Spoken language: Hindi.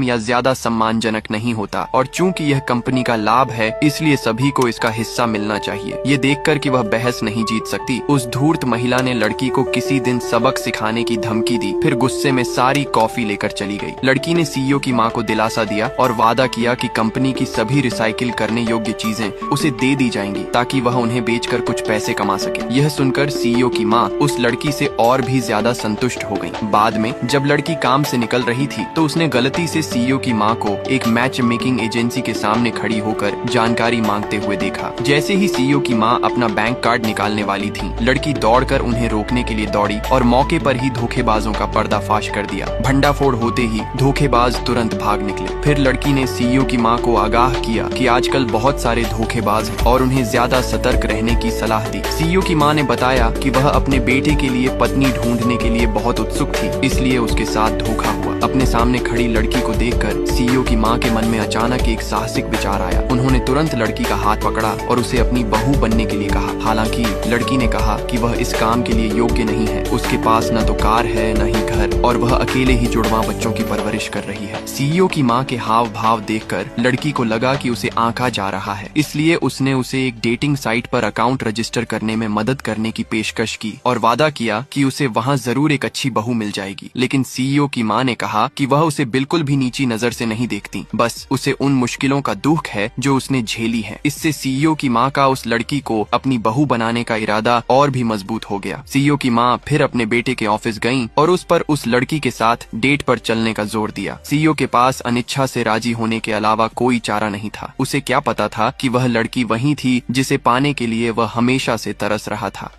या ज्यादा सम्मानजनक नहीं होता, और चूंकि यह कंपनी का लाभ है इसलिए सभी को इसका हिस्सा मिलना चाहिए। ये देखकर कि वह बहस नहीं जीत सकती, उस धूर्त महिला ने लड़की को किसी दिन सबक सिखाने की धमकी दी, फिर गुस्से में सारी कॉफी लेकर चली गई। लड़की ने सीईओ की माँ को दिलासा दिया और वादा किया कि कंपनी की सभी रिसाइकिल करने योग्य चीजें उसे दे दी जाएंगी ताकि वह उन्हें बेचकर कुछ पैसे कमा सके। यह सुनकर सीईओ की माँ उस लड़की से और भी ज्यादा संतुष्ट हो गई। बाद में जब लड़की काम से निकल रही थी तो उसने गलती से सीईओ की माँ को एक मैच मेकिंग एजेंसी के सामने खड़ी होकर जानकारी मांगते हुए देखा। जैसे ही सीईओ की माँ अपना बैंक कार्ड निकालने वाली थी, लड़की दौड़कर उन्हें रोकने के लिए दौड़ी और मौके पर ही धोखेबाजों का पर्दाफाश कर दिया। भंडाफोड़ होते ही धोखेबाज तुरंत भाग निकले। फिर लड़की ने सीईओ की माँ को आगाह किया कि आजकल बहुत सारे धोखेबाज हैं और उन्हें ज्यादा सतर्क रहने की सलाह दी। सीईओ की माँ ने बताया कि वह अपने बेटे के लिए पत्नी ढूंढने के लिए बहुत उत्सुक थी, इसलिए उसके साथ धोखा हुआ। अपने सामने खड़ी लड़की को देखकर सीईओ की माँ के मन में अचानक एक साहसिक विचार आया। उन्होंने तुरंत लड़की का हाथ पकड़ा और उसे अपनी बहू बनने के लिए कहा। हालांकि लड़की ने कहा कि वह इस काम के लिए योग्य नहीं है, उसके पास न तो कार है न ही घर, और वह अकेले ही जुड़वा बच्चों की परवरिश कर रही है। सीईओ की माँ के हाव भाव देखकर लड़की को लगा कि उसे आंका जा रहा है, इसलिए उसने उसे एक डेटिंग साइट पर अकाउंट रजिस्टर करने में मदद करने की पेशकश की और वादा किया कि उसे वहाँ जरूर एक अच्छी बहू मिल जाएगी। लेकिन सीईओ की माँ ने कहा कि वह उसे बिल्कुल भी नीची नजर से नहीं देखती, बस उसे उन मुश्किलों का दुख है जो उसने झेली है। इससे सीईओ की माँ का उस लड़की को अपनी बहू बनाने का इरादा और भी मजबूत हो गया। सीईओ की माँ फिर अपने बेटे के ऑफिस गईं और उस पर उस लड़की के साथ डेट पर चलने का जोर दिया। सीईओ के पास अनिच्छा से राजी होने के अलावा कोई चारा नहीं था। उसे क्या पता था कि वह लड़की वही थी जिसे पाने के लिए वह हमेशा से तरस रहा था।